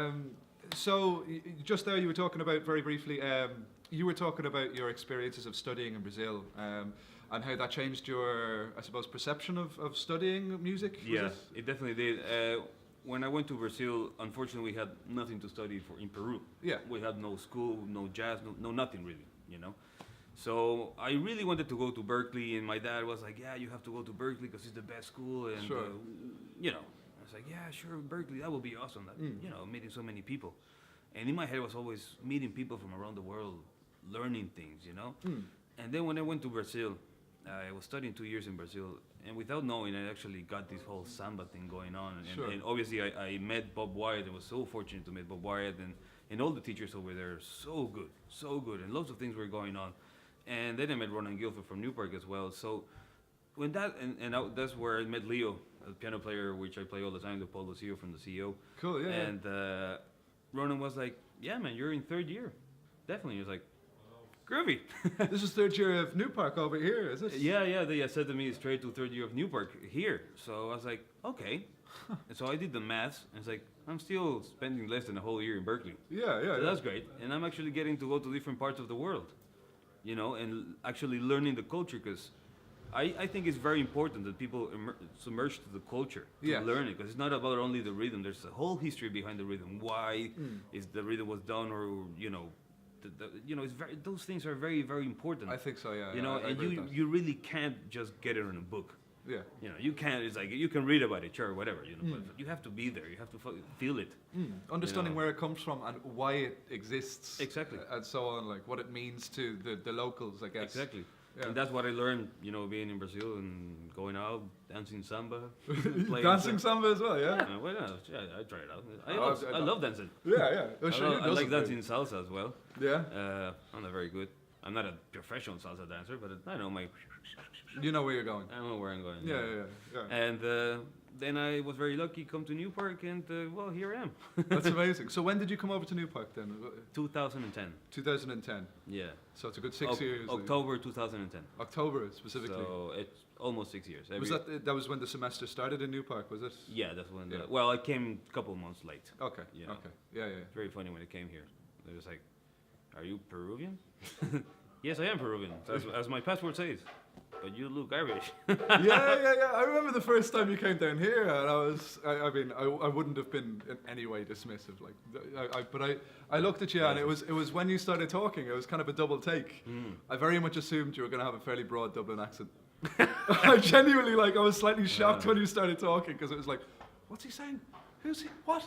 Um, just there, you were talking about very briefly. You were talking about your experiences of studying in Brazil, and how that changed your, I suppose, perception of studying music. Yeah, it definitely did. When I went to Brazil, unfortunately, we had nothing to study for in Peru. Yeah. We had no school, no jazz, no nothing really, you know. So I really wanted to go to Berkeley, and my dad was like, "Yeah, you have to go to Berkeley because it's the best school." And Sure. you know, I was like, "Yeah, sure, Berkeley, that would be awesome." That, you know, meeting so many people, and in my head was always meeting people from around the world, learning things, you know. And then when I went to Brazil, I was studying 2 years in Brazil, and without knowing, I actually got this whole samba thing going on. And, Sure. and obviously, I met Bob Wyatt. I was so fortunate to meet Bob Wyatt, and all the teachers over there are so good, and lots of things were going on. And then I met Ronan Guilford from Newpark as well. So when that, that's where I met Leo, a piano player, which I play all the time, the Paul Lucio from the CEO. Cool, yeah. And Ronan was like, "Yeah, man, you're in third year. Definitely." He was like, "Groovy." This is third year of New Park over here, is it? Yeah, they said to me straight to third year of Newpark here. So I was like, okay. And so I did the maths, and it's like, I'm still spending less than a whole year in Berkeley. Yeah. So that's great. And I'm actually getting to go to different parts of the world, you know, and actually learning the culture, because I think it's very important that people submerge to the culture to Yes. learn it, because it's not about only the rhythm. There's a whole history behind the rhythm. Why is the rhythm was done, or, you know, you know, it's very, those things are very, very important. I think so, yeah. You know, I and agree with that. you really can't just get it in a book. Yeah. You know, you can't. It's like you can read about it, sure, whatever. You know, but you have to be there. You have to feel it. Understanding know. where it comes from and why it exists. Exactly. And so on, like what it means to the locals, I guess. Exactly. Yeah. And that's what I learned. You know, being in Brazil and going out, dancing samba, Dancing samba as well, yeah? Yeah, well, yeah, I try it out. I I love dancing. Yeah. Oh, sure, I like dancing salsa as well. Yeah? I'm not very good. I'm not a professional salsa dancer, but I know my. You know where you're going. I know where I'm going. Yeah. And then I was very lucky, come to New Park, and well, here I am. That's amazing. So when did you come over to New Park then? 2010. 2010. Yeah. So it's a good 6 years. October 2010. October specifically. So it's almost 6 years. Was that was when the semester started in New Park, was it? Yeah, that's when. Yeah. Well, I came a couple months late. Okay. You know. Okay. Yeah. It's very funny when I came here. It was like, "Are you Peruvian?" Yes, I am Peruvian, as my passport says. But you look Irish. yeah. I remember the first time you came down here, and I mean, I wouldn't have been in any way dismissive, like, but I looked at you, and it was when you started talking, it was kind of a double take. I very much assumed you were going to have a fairly broad Dublin accent. I genuinely, like, I was slightly shocked when you started talking, because it was like, what's he saying? Who's he? What?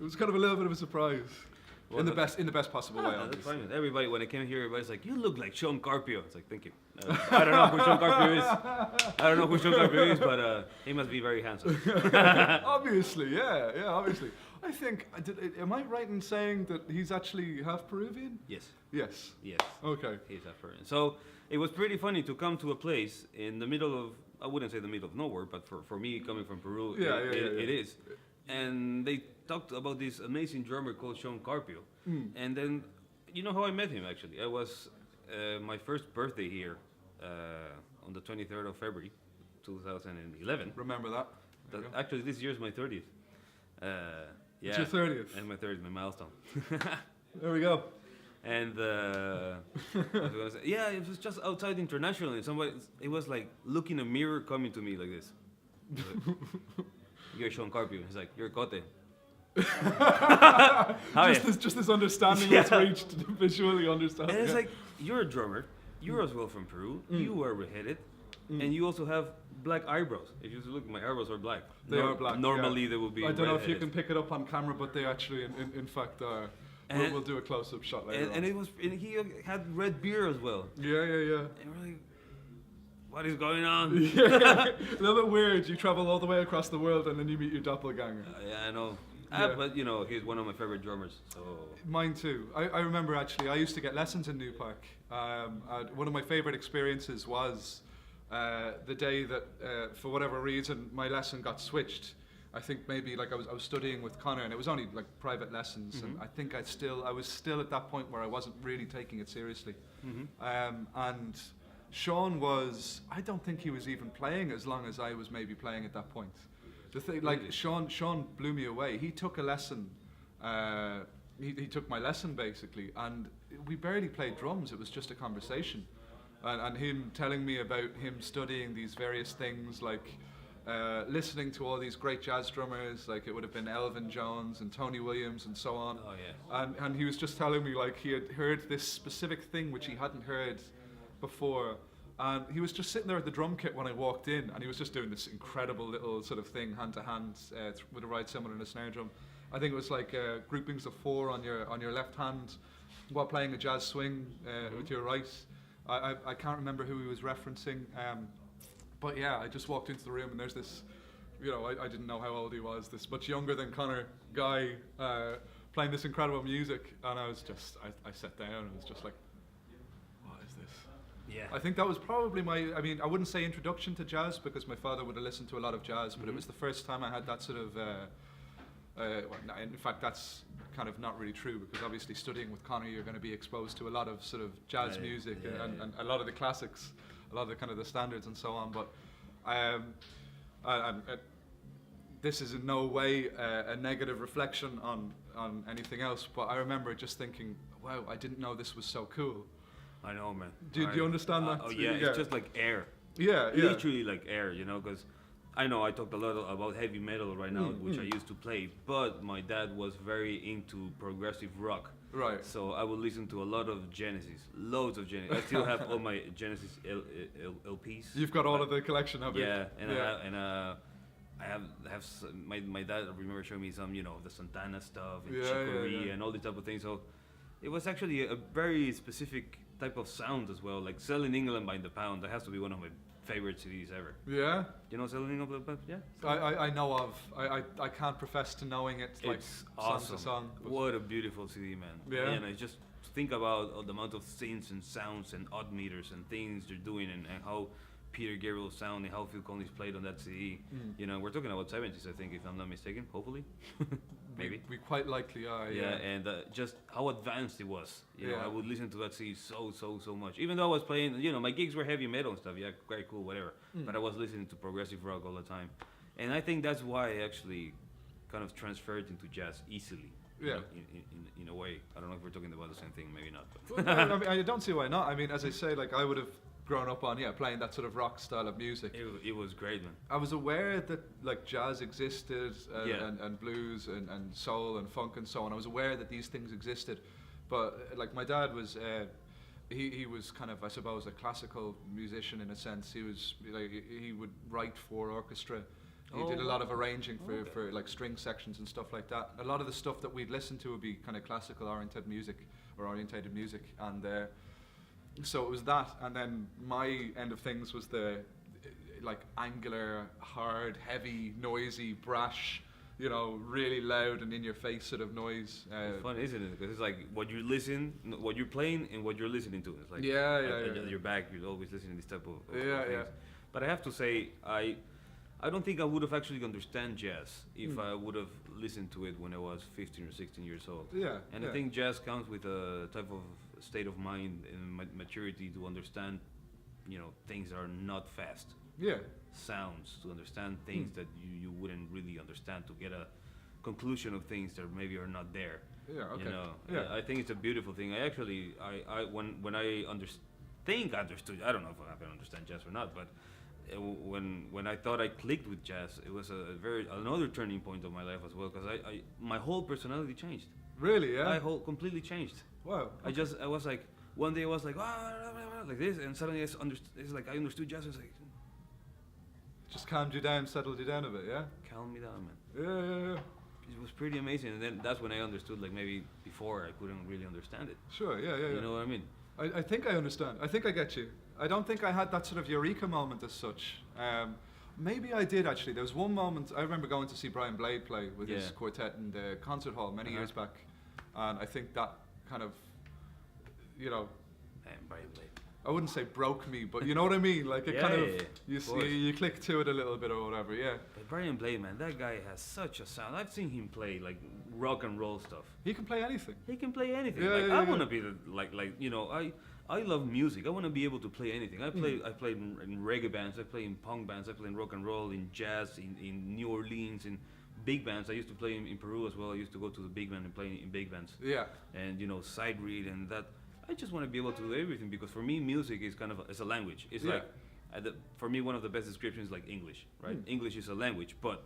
It was kind of a little bit of a surprise. Well, in the best possible way, That's obviously. fine. Everybody, when I came here, everybody's like, "You look like Sean Carpio." It's like, "Thank you." I don't know who Sean Carpio is, but he must be very handsome. Obviously, yeah, obviously. I think, am I right in saying that he's actually half Peruvian? Yes. Yes. Okay. He's half Peruvian. So it was pretty funny to come to a place in the middle of, I wouldn't say the middle of nowhere, but for me coming from Peru, it is. And they talked about this amazing drummer called Sean Carpio. And then, you know how I met him actually? I was, my first birthday here on the 23rd of February, 2011. Remember that? Actually, this year is my 30th. It's your 30th? And my 30th, my milestone. There we go. And I was gonna say, yeah, it was just outside International, and somebody, it was like looking a mirror coming to me like this. You're Sean Carpio. He's like, "You're Cote." Just this understanding that's reached, visually understanding. And it's like, you're a drummer. You're as well from Peru. You are redheaded. And you also have black eyebrows. If you look, my eyebrows are black. They are black. Normally they would be I don't know if you redheaded. can pick it up on camera, but they actually, in fact, are. We'll do a close-up shot later on. And he had red beard as well. Yeah. And we're like, what is going on? A little bit weird. You travel all the way across the world and then you meet your doppelganger. Yeah, I know. Yeah. But you know, he's one of my favorite drummers. So Mine too. I remember actually, I used to get lessons in New Park. One of my favorite experiences was the day that, for whatever reason, my lesson got switched. I think maybe like I was studying with Connor, and it was only like private lessons, and I think I was still at that point where I wasn't really taking it seriously. And Sean was, I don't think he was even playing as long as I was maybe playing at that point. The thing, like, Sean blew me away. He took a lesson he took my lesson basically, and we barely played drums. It was just a conversation, and him telling me about him studying these various things, like listening to all these great jazz drummers, like it would have been Elvin Jones and Tony Williams and so on. Oh yeah. And he was just telling me like he had heard this specific thing which he hadn't heard before. And he was just sitting there at the drum kit when I walked in, and he was just doing this incredible little sort of thing, hand to hand, with a ride cymbal and a snare drum. I think it was like groupings of 4 on your left hand, while playing a jazz swing with your right. I can't remember who he was referencing, but yeah, I just walked into the room, and there's this, I didn't know how old he was, this much younger than Connor guy playing this incredible music, and I sat down and was just like, what is this? Yeah. I think that was probably I wouldn't say introduction to jazz, because my father would have listened to a lot of jazz, but it was the first time I had that sort of, in fact that's kind of not really true, because obviously studying with Connor you're going to be exposed to a lot of sort of jazz music and a lot of the classics, a lot of the kind of the standards and so on, but this is in no way a negative reflection on anything else, but I remember just thinking, wow, I didn't know this was so cool. I know, man. Do you understand that? Oh yeah, it's just like air. Yeah. Literally like air, because I know I talked a lot about heavy metal right now, which I used to play, but my dad was very into progressive rock. Right. So I would listen to a lot of Genesis, loads of Genesis. I still have all my Genesis LPs. You've got all of the collection, have you? Yeah, I have my dad. I remember showing me some, the Santana stuff and Chicory and all these type of things. So it was actually a very specific type of sound as well. Like Selling England by the Pound, that has to be one of my favorite CDs ever. Yeah. You know Selling England by the Pound? Yeah. I know of. I can't profess to knowing it. Like it's awesome. Song. What a beautiful CD, man. Yeah. And I just think about the amount of synths and sounds and odd meters and things they're doing, and how Peter Gabriel's sound and how Phil Collins played on that CD. We're talking about 70s, I think, if I'm not mistaken. Hopefully. Maybe. We quite likely are, yeah. And just how advanced it was. I would listen to that CD so much. Even though I was playing, my gigs were heavy metal and stuff. Yeah, very cool, whatever. But I was listening to progressive rock all the time. And I think that's why I actually kind of transferred into jazz easily. Yeah. In a way. I don't know if we're talking about the same thing, maybe not. But I don't see why not. I mean, as I say, like I would have grown up on playing that sort of rock style of music. It was great, man. I was aware that like jazz existed and blues and soul and funk and so on. I was aware that these things existed, but like my dad was he was kind of, I suppose, a classical musician in a sense. He was like he would write for orchestra. He did a lot of arranging for like string sections and stuff like that. A lot of the stuff that we'd listen to would be kind of classical orientated music, and so it was that, and then my end of things was the like angular, hard, heavy, noisy, brash, really loud and in your face sort of noise. It's fun, isn't it? Because it's like what you're playing and what you're listening to. It's like at your back, you're always listening to this type of things. But I have to say, I don't think I would have actually understand jazz if I would have listened to it when I was 15 or 16 years old. I think jazz comes with a type of state of mind and maturity to understand, things that are not fast. Sounds, to understand things that you wouldn't really understand, to get a conclusion of things that maybe are not there. I think it's a beautiful thing. When I understood, I don't know if I'm gonna understand jazz or not, but when I thought I clicked with jazz, it was another turning point of my life as well, because my whole personality changed. Really? Yeah. Completely changed. Wow. Okay. I was like, one day I was like, like this, and suddenly it's like I understood jazz. I was like, just calmed you down, settled you down a bit, yeah? Calm me down, man. Yeah. It was pretty amazing, and then that's when I understood, like maybe before I couldn't really understand it. Sure, yeah. You know what I mean? I think I understand. I think I get you. I don't think I had that sort of eureka moment as such. Maybe I did actually. There was one moment, I remember going to see Brian Blade play with his quartet in the concert hall many years back, and I think that kind of, Brian Blade. I wouldn't say broke me, but you know what I mean? Like it you click to it a little bit or whatever, But Brian Blade, man, that guy has such a sound. I've seen him play like rock and roll stuff. He can play anything. I want to be I love music. I want to be able to play anything. I played in reggae bands, I play in punk bands, I play in rock and roll, in jazz, in New Orleans, in big bands. I used to play in Peru as well. I used to go to the big band and play in big bands. Yeah. And side read and that. I just want to be able to do everything because for me, music is kind of it's a language. It's like, for me, one of the best descriptions is like English, right? English is a language, but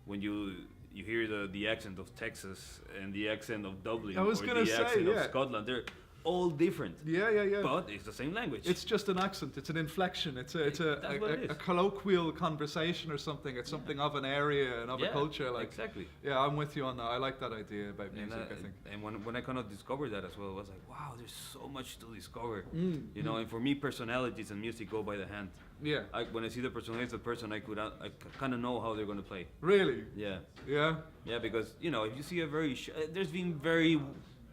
when you hear the accent of Texas and the accent of Dublin or the accent of Scotland, they're all different. Yeah. But it's the same language. It's just an accent. It's an inflection. It's a colloquial conversation or something. It's something of an area and of a culture. Like exactly. Yeah, I'm with you on that. I like that idea about music. I think. And when I kind of discovered that as well, I was like, wow, there's so much to discover. And for me, personalities and music go by the hand. Yeah. When I see the personality of the person, I kind of know how they're going to play. Really? Yeah. Yeah. Yeah, because if you see a very there's been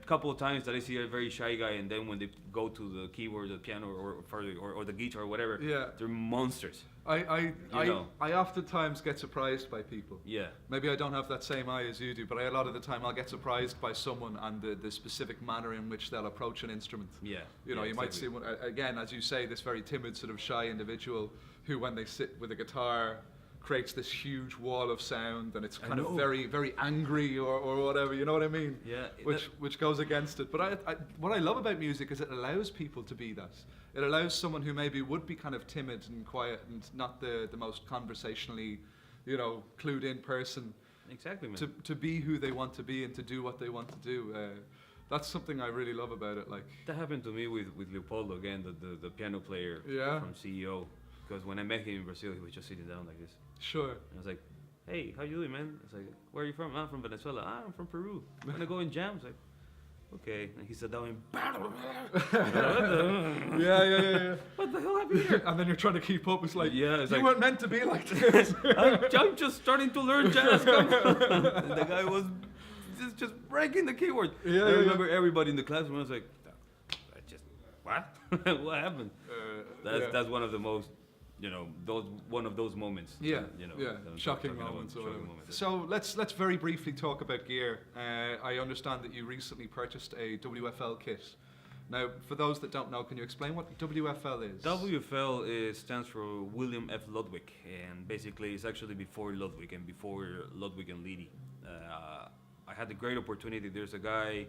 couple of times that I see a very shy guy, and then when they go to the keyboard, the piano, or the guitar or whatever, they're monsters. I oftentimes get surprised by people. Yeah. Maybe I don't have that same eye as you do, but a lot of the time I'll get surprised by someone and the specific manner in which they'll approach an instrument. Yeah. You might see one, again, as you say, this very timid, sort of shy individual who, when they sit with a guitar, creates this huge wall of sound, and it's kind of very, very angry or whatever. You know what I mean? Yeah. Which goes against it. But what I love about music is it allows people to be that. It allows someone who maybe would be kind of timid and quiet and not the most conversationally, clued in person. Exactly, man. To be who they want to be and to do what they want to do. That's something I really love about it. Like that happened to me with Leopoldo again, the piano player from CEO. Because when I met him in Brazil, he was just sitting down like this. Sure. And I was like, hey, how you doing, man? It's like, where are you from? I'm from Venezuela. I'm from Peru. I'm going to go in jam. I was like, okay. And he sat down and yeah. What the hell happened here? And then you're trying to keep up. It's like, you like, weren't meant to be like this. I'm just starting to learn jazz. And the guy was just breaking the keyboard. Yeah, I remember everybody in the classroom was like, what? What happened? That's one of the most, one of those moments. Yeah, shocking moments. So let's very briefly talk about gear. I understand that you recently purchased a WFL kit. Now, for those that don't know, can you explain what WFL is? WFL stands for William F. Ludwig, and basically it's actually before Ludwig and before Ludwig and Leedy. I had the great opportunity. There's a guy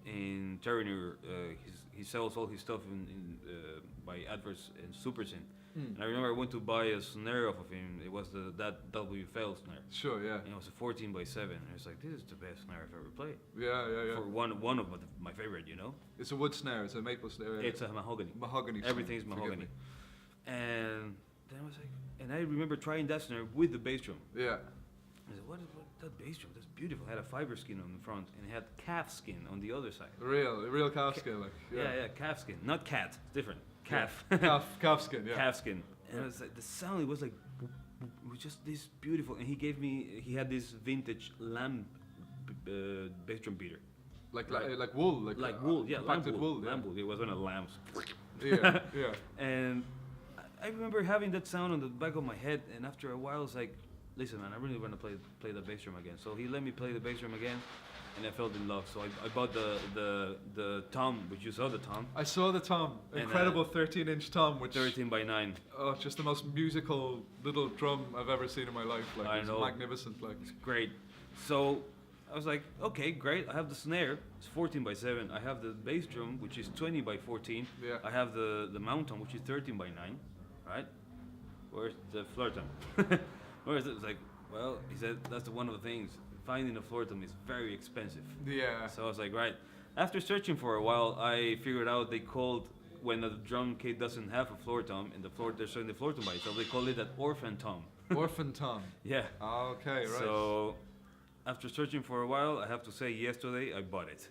in Terranure, he sells all his stuff by adverts in Supersyn. And I remember I went to buy a snare off of him. It was that WFL snare. Sure, yeah. And it was a 14x7. And I was like, this is the best snare I've ever played. Yeah. For one of my favorite, It's a wood snare. It's a maple snare. It's a mahogany. Mahogany. Everything's mahogany. And then I was like, and I remember trying that snare with the bass drum. Yeah. I said, what that bass drum? That's beautiful. It had a fiber skin on the front and it had calf skin on the other side. Real calf skin, like. Yeah, calf skin, not cat. It's different. Calf. Yeah. calf skin. Yeah. Calf skin. And it was like the sound. It was like, it was just this beautiful. And he had this vintage lamb bass drum beater. Like wool, like wool, yeah, lamb wool. Lamb wool. It wasn't a lamb's. Yeah. And I remember having that sound on the back of my head, and after a while, I was like, listen, man, I really want to play the bass drum again. So he let me play the bass drum again, and I fell in love. So I bought the tom, which you saw the tom. I saw the tom, incredible 13-inch tom, which 13x9. Oh, just the most musical little drum I've ever seen in my life. Like, I know. Magnificent. Like, it's great. So I was like, okay, great. I have the snare. It's 14x7. I have the bass drum, which is 20x14. Yeah. I have the mount tom, which is 13x9. Right? Where's the floor tom? Whereas it's like, well, he said that's one of the things. Finding a floor tom is very expensive. Yeah. So I was like, right. After searching for a while, I figured out they called when a drum kit doesn't have a floor tom and they're showing the floor tom by itself, they call it an orphan tom. Orphan tom. Yeah. Okay, right. So after searching for a while, I have to say yesterday I bought it.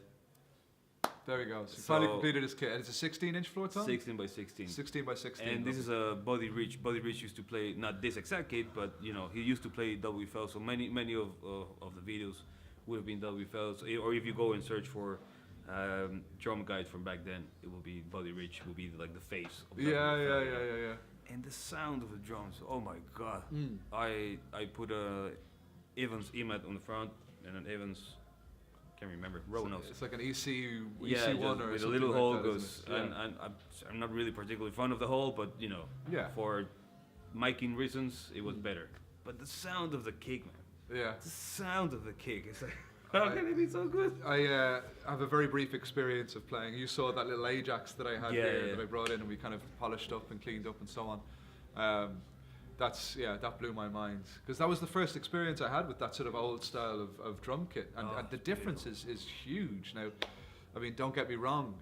There we go. So you finally completed his kit. And it's a 16-inch floor tom? 16x16. 16x16. And this is a Buddy Rich. Buddy Rich used to play, not this exact kit, but he used to play WFL. So many of the videos would have been WFL. So, or if you go and search for drum guide from back then, it will be Buddy Rich. Will be like the face of WFL. Yeah. And the sound of the drums, oh my god! I put a Evans EMAT on the front and an Evans. Can't remember. Ronos. It's like an EC1 or with something a little like hole that, goes. And I'm not really particularly fond of the hole, but for miking reasons, it was better. But the sound of the kick, man. Yeah. The sound of the kick, it's like, how can it be so good? I have a very brief experience of playing. You saw that little Ajax that I had here that I brought in, and we kind of polished up and cleaned up and so on. That blew my mind, because that was the first experience I had with that sort of old style of drum kit, and the difference is huge. Now, I mean, don't get me wrong,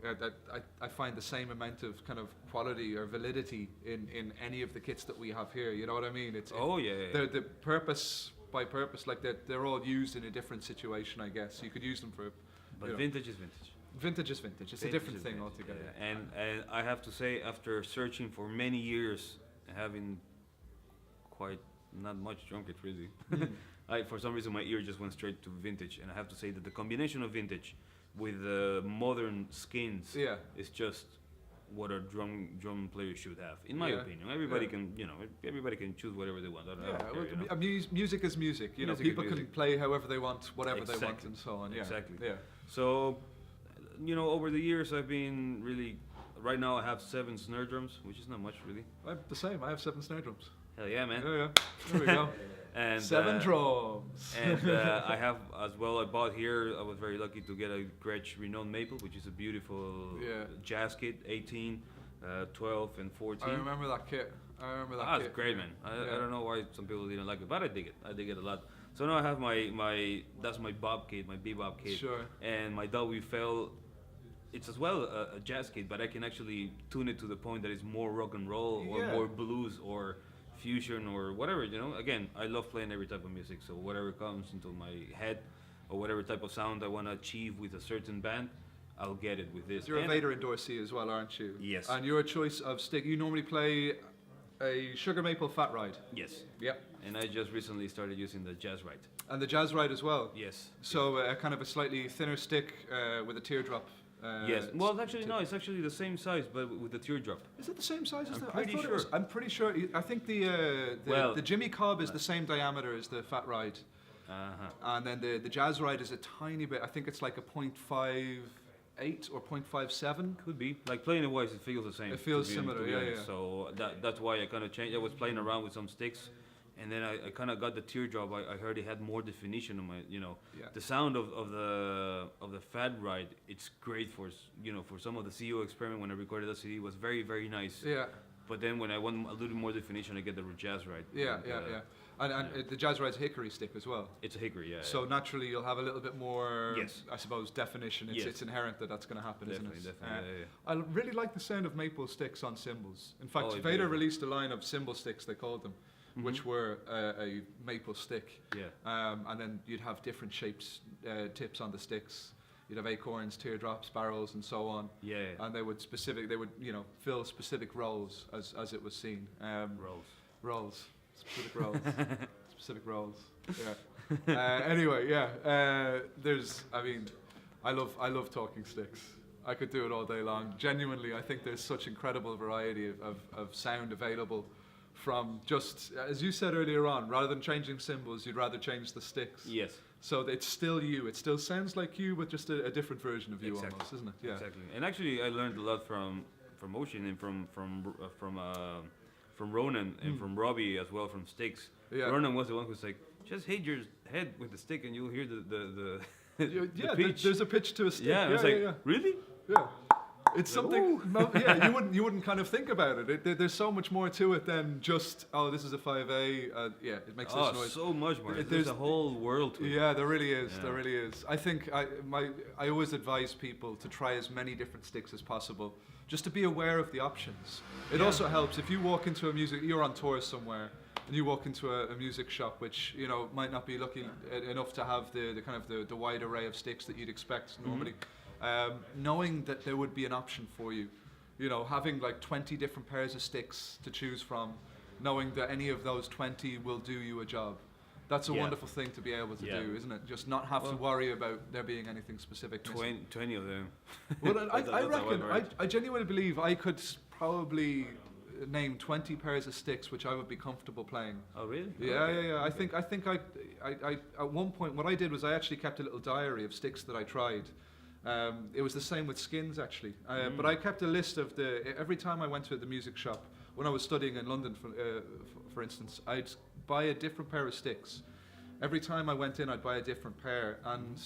I find the same amount of kind of quality or validity in any of the kits that we have here, you know what I mean? The purpose by purpose, like they're all used in a different situation, I guess. You could use them for... But vintage is vintage. Vintage is vintage. It's a different thing altogether. Yeah. And I have to say, after searching for many years, having quite not much drum kit really, for some reason my ear just went straight to vintage, and I have to say that the combination of vintage with modern skins is just what a drum player should have, in my opinion. Everybody can, everybody can choose whatever they want. Music is music. You know, people can play however they want, whatever they want, and so on. Exactly. Yeah. So, over the years I've been really. Right now I have 7 snare drums, which is not much really. I'm the same. I have 7 snare drums. Hell yeah, man. Yeah. There we go. And 7 drums. And I have as well. I bought here. I was very lucky to get a Gretsch Renowned Maple, which is a beautiful jazz kit, 18, 12, and 14. I remember that kit. It's great, man. I don't know why some people didn't like it, but I dig it. I dig it a lot. So now I have my that's my Bob kit, my bebop kit, and my withThe. It's as well a jazz kit, but I can actually tune it to the point that it's more rock and roll or more blues or fusion or whatever, Again, I love playing every type of music, so whatever comes into my head or whatever type of sound I want to achieve with a certain band, I'll get it with this. You're a Vader endorsee as well, aren't you? Yes. And your choice of stick, you normally play a Sugar Maple Fat Ride? Yes. Yep. And I just recently started using the Jazz Ride. And the Jazz Ride as well? Yes. So kind of a slightly thinner stick with a teardrop. Yes. Well, actually, no. It's actually the same size, but with the teardrop. Is it the same size as that? I'm pretty sure. I'm pretty sure. I think the Jimmy Cobb is the same diameter as the Fat Ride. And then the Jazz Ride is a tiny bit. I think it's like a 0.58 or 0.57. Could be. Like playing it wise, it feels the same. It feels similar. Yeah. So that's why I kind of changed. I was playing around with some sticks. And then I kind of got the teardrop. I heard it had more definition on my, the sound of the Fat Ride. It's great for some of the CO experiment when I recorded that CD was very, very nice. Yeah. But then when I want a little more definition, I get the Jazz Ride. And the Jazz Ride's a hickory stick as well. It's a hickory, yeah. So naturally you'll have a little bit more, I suppose, definition. It's inherent that's going to happen, isn't it? Definitely. I really like the sound of maple sticks on cymbals. In fact, Vader released a line of cymbal sticks, they called them. Which were a maple stick, and then you'd have different shapes, tips on the sticks. You'd have acorns, teardrops, barrels, and so on. And they would fill specific roles as it was seen. Specific roles, specific roles. Yeah. Anyway, I love talking sticks. I could do it all day long. Genuinely, I think there's such incredible variety of sound available. From just, as you said earlier on, rather than changing cymbals, you'd rather change the sticks. Yes. So it's still you. It still sounds like you, but just a different version of you almost, isn't it? Yeah. Exactly. And actually, I learned a lot from Oisín and from Ronan and from Robbie as well from sticks. Yeah. Ronan was the one who's like, just hit your head with the stick and you'll hear the pitch. There's a pitch to a stick. Yeah. I was like, really? Yeah. It's something, you wouldn't kind of think about it. There's so much more to it than just, this is a 5A, it makes this noise. So much more. There's a whole world to it. Yeah, there really is, there really is. I think I always advise people to try as many different sticks as possible, just to be aware of the options. It also helps if you walk into you're on tour somewhere, and you walk into a music shop which, might not be lucky enough to have the wide array of sticks that you'd expect normally. Knowing that there would be an option for you, having like 20 different pairs of sticks to choose from, knowing that any of those 20 will do you a job. That's a wonderful thing to be able to do, isn't it? Just not have to worry about there being anything specific. 20 of them. Well, I reckon, I genuinely believe I could probably name 20 pairs of sticks which I would be comfortable playing. Oh really? Yeah. I think I at one point what I did was I actually kept a little diary of sticks that I tried. It was the same with skins actually, but I kept a list of every time I went to the music shop when I was studying in London, for instance, I'd buy a different pair of sticks, every time I went in, I'd buy a different pair, and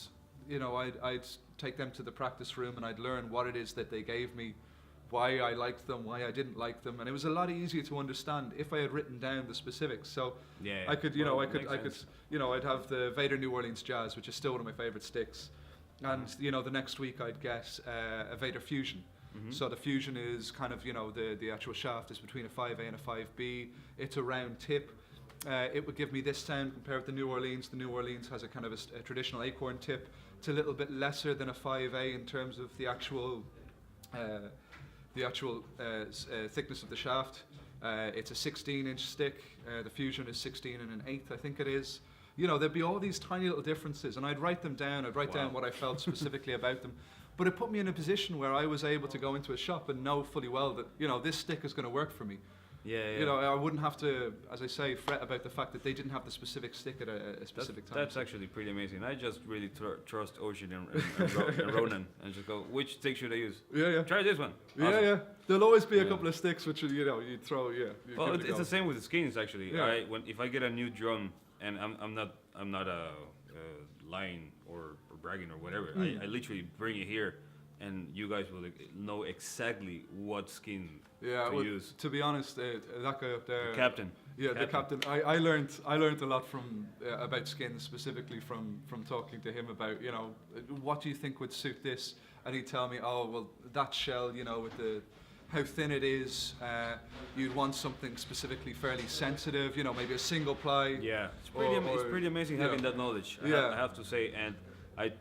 you know, I'd take them to the practice room and I'd learn what it is that they gave me, why I liked them, why I didn't like them, and it was a lot easier to understand if I had written down the specifics. So I could, you know, I could, you know, I'd have the Vader New Orleans Jazz, which is still one of my favorite sticks, and you know, the next week I'd get a Vader Fusion. So the Fusion is kind of, you know, the actual shaft is between a 5A and a 5B. It's a round tip. It would give me this sound compared with the New Orleans. The New Orleans has a kind of a traditional acorn tip. It's a little bit lesser than a 5A in terms of the actual thickness of the shaft. It's a 16-inch stick. The Fusion is 16 and an 1/8, I think it is. You know, there'd be all these tiny little differences, and I'd write them down. I'd write down what I felt specifically about them. But it put me in a position where I was able to go into a shop and know fully well that, you know, this stick is going to work for me. You know, I wouldn't have to, as I say, fret about the fact that they didn't have the specific stick at a specific time. That's actually pretty amazing. I just really trust Oisín and Ronan and just go, which stick should I use? Try this one. Awesome. There'll always be a couple of sticks which, you know, you throw, Well, it's the same with the skins, actually. If I get a new drum, and I'm not lying or bragging or whatever, I literally bring it here, and you guys will know exactly what skin to use. To be honest, that guy up there, the captain. The captain. I learned a lot from about skins, specifically from talking to him about, you know, what do you think would suit this, and he'd tell me, oh well, that shell, you know, with the how thin it is, you'd want something specifically fairly sensitive, you know, maybe a single ply. Yeah, it's pretty amazing having that knowledge. I have to say, and I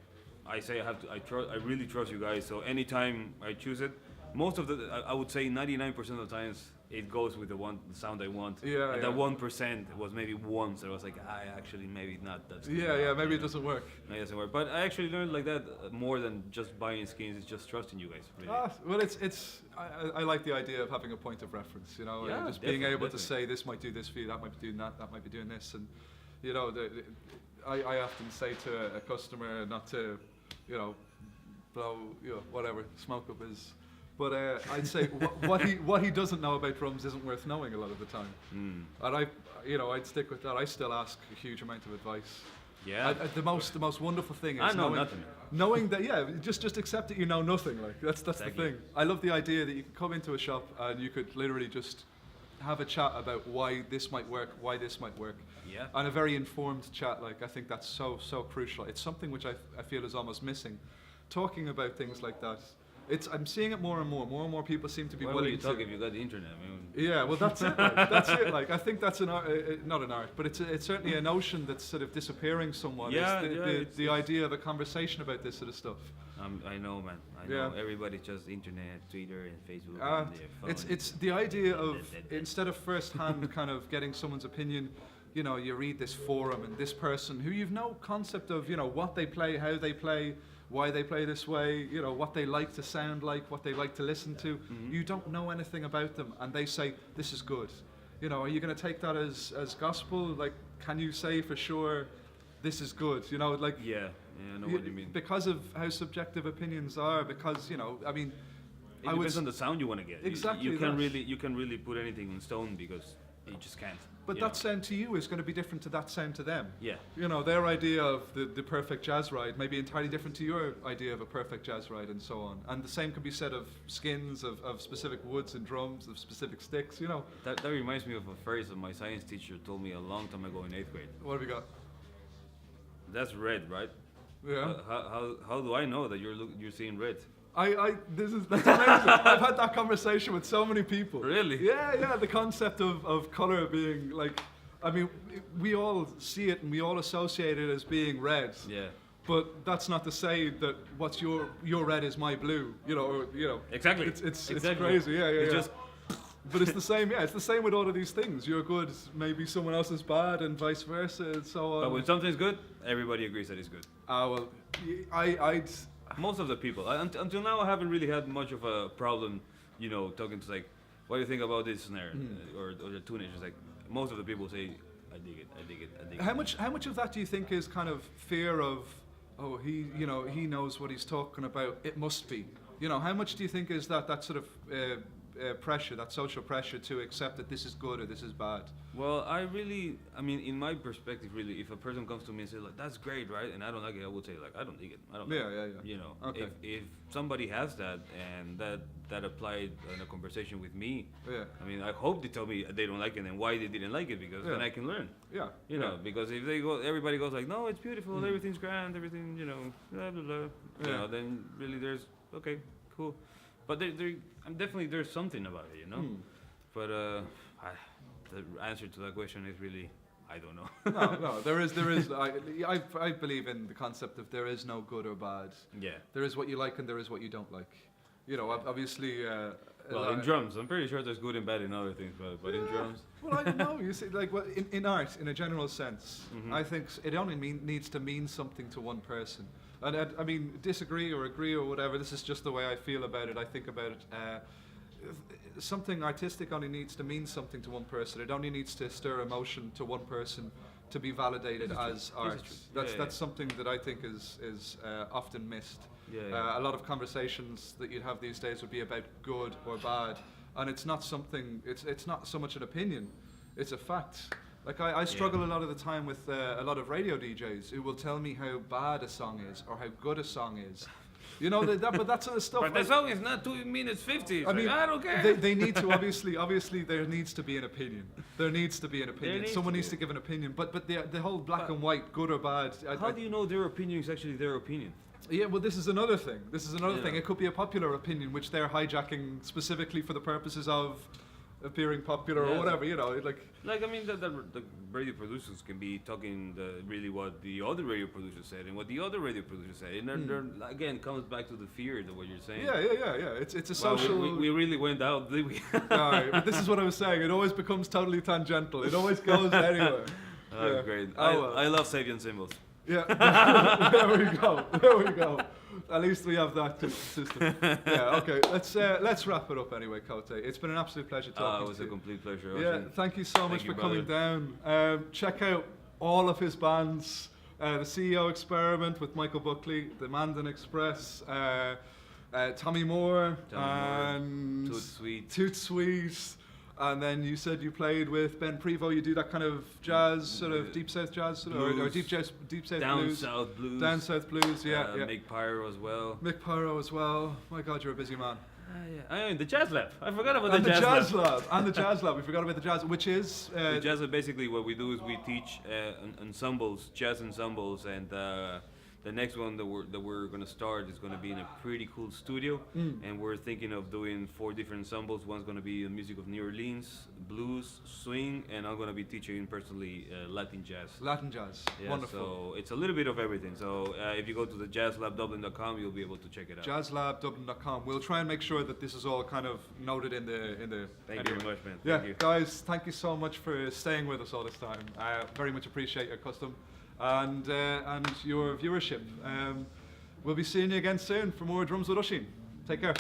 really trust you guys. So anytime I choose it, most of I would say 99% of the times it goes with the sound I want. And that 1% was maybe once I was like, actually maybe not. That's maybe it doesn't work. Maybe it doesn't work. But I actually learned like that more than just buying skins. It's just trusting you guys. Really. Well, I like the idea of having a point of reference. You know, just being able to say this might do this for you, that might be doing that might be doing this, and you know, I often say to a customer not to, you know, blow, you know, whatever, smoke up his. But I'd say what he doesn't know about drums isn't worth knowing a lot of the time. And I'd stick with that. I still ask a huge amount of advice. The most wonderful thing is I know nothing. Knowing that, just accept that you know nothing. Like that's exactly. The thing. I love the idea that you can come into a shop and you could literally just have a chat about why this might work, why this might work. And a very informed chat. Like I think that's so crucial. It's something which I feel is almost missing. Talking about things like that. I'm seeing it more and more. More and more people seem to be willing to. Why would you talk if you got the internet? I mean, well, that's it. Like, that's it. Like, I think that's an art, not an art, but it's certainly a notion that's sort of disappearing somewhat. It's the idea of a conversation about this sort of stuff. I know, man. I know. Everybody's just internet, Twitter, and Facebook. And their phone. It's the idea of instead of first-hand kind of getting someone's opinion. You know, you read this forum and this person who you've no concept of, you know, what they play, how they play, why they play this way, you know, what they like to sound like, what they like to listen to. You don't know anything about them, and they say, this is good. You know, are you going to take that as gospel? Like, can you say for sure this is good? You know, like... I know what you mean. Because of how subjective opinions are, because, you know, I mean... It depends on the sound you want to get. Exactly. You can really put anything in stone because you just can't. But that sound to you is going to be different to that sound to them. Yeah. You know, their idea of the perfect jazz ride may be entirely different to your idea of a perfect jazz ride, and so on. And the same could be said of skins, of specific woods and drums, of specific sticks, you know. That reminds me of a phrase that my science teacher told me a long time ago in 8th grade. What have we got? That's red, right? Yeah. How do I know that you're seeing red? That's amazing. I've had that conversation with so many people. Really? Yeah. The concept of color being like, I mean, we all see it and we all associate it as being red. Yeah. But that's not to say that what's your red is my blue. You know, or, you know. Exactly. It's crazy. Yeah. Just but it's the same. Yeah, it's the same with all of these things. You're good, maybe someone else is bad, and vice versa, and so on. But when something's good, everybody agrees that it's good. Well, I'd. Most of the people. Until now, I haven't really had much of a problem, you know, talking to like, what do you think about this snare or the tunage? It's like most of the people say, I dig it. How much of that do you think is kind of fear of, oh, he knows what he's talking about. It must be. You know, how much do you think is that sort of pressure, that social pressure to accept that this is good or this is bad? Well, I mean, in my perspective, really, if a person comes to me and says like, "That's great, right?" and I don't like it, I would say like, "I don't dig it. I don't." Yeah, like it." You know, Okay. if somebody has that and that applied in a conversation with me, Yeah. I mean, I hope they tell me they don't like it and why they didn't like it, because then I can learn. Yeah. You know, because if everybody goes like, "No, it's beautiful, everything's grand, everything, you know, blah blah blah," you know, then really there's okay, cool, but definitely there's something about it, you know. But the answer to that question is really, I don't know. No, there is. I believe in the concept of there is no good or bad. Yeah. There is what you like and there is what you don't like. You know, obviously. Well, in drums, I'm pretty sure there's good and bad in other things, but in drums. Well, I don't know. You see, like, well, in art, in a general sense, I think it only needs to mean something to one person. And I mean, disagree or agree or whatever. This is just the way I feel about it. I think about it. Something artistic only needs to mean something to one person. It only needs to stir emotion to one person to be validated as art. That's something that I think is often missed. A lot of conversations that you'd have these days would be about good or bad, and it's not something. It's not so much an opinion. It's a fact. Like I struggle a lot of the time with a lot of radio DJs who will tell me how bad a song is or how good a song is. You know, but that sort of stuff. But the song is not 2 minutes 50. I mean, I don't care. They need to obviously there needs to be an opinion. There needs to be an opinion. Someone needs to give an opinion. But the whole black and white, good or bad. How do you know their opinion is actually their opinion? Yeah, well, this is another thing. Thing. It could be a popular opinion, which they're hijacking specifically for the purposes of appearing popular or whatever. You know, like I mean, the radio producers can be talking really what the other radio producer said and what the other radio producer said, and then again comes back to the fear of what you're saying. Yeah. It's a social. We really went out, did we? Alright, but this is what I was saying. It always becomes totally tangential. It always goes anywhere. Great. I love Sabian symbols. Yeah, there we go. At least we have that system. Yeah, okay. Let's wrap it up anyway, Cote. It's been an absolute pleasure talking to you. It was a complete pleasure. Yeah, thank you so much for coming down. Check out all of his bands. The CEO Experiment with Michael Buckley, the Manden Express, Tommy Moore, and Toot Sweet. And then you said you played with Ben Prevost. You do that kind of jazz, sort of deep south jazz, or deep south blues. Down south blues. Yeah. Mick Pyro as well. My God, you're a busy man. I mean, the Jazz Lab. I forgot about the Jazz Lab. And the Jazz Lab. We forgot about the Jazz, which is... the Jazz Lab, basically what we do is we teach ensembles, jazz ensembles, and the next one that we're going to start is going to be in a pretty cool studio, and we're thinking of doing 4 different ensembles. One's going to be the music of New Orleans, blues, swing, and I'm going to be teaching personally Latin jazz. Yeah, wonderful. So it's a little bit of everything. So if you go to the jazzlabdublin.com, you'll be able to check it out. Jazzlabdublin.com. We'll try and make sure that this is all kind of noted in the. Thank you very much, man. Yeah, guys, thank you so much for staying with us all this time. I very much appreciate your custom and your viewership. We'll be seeing you again soon for more Drums with Oisín. Take care.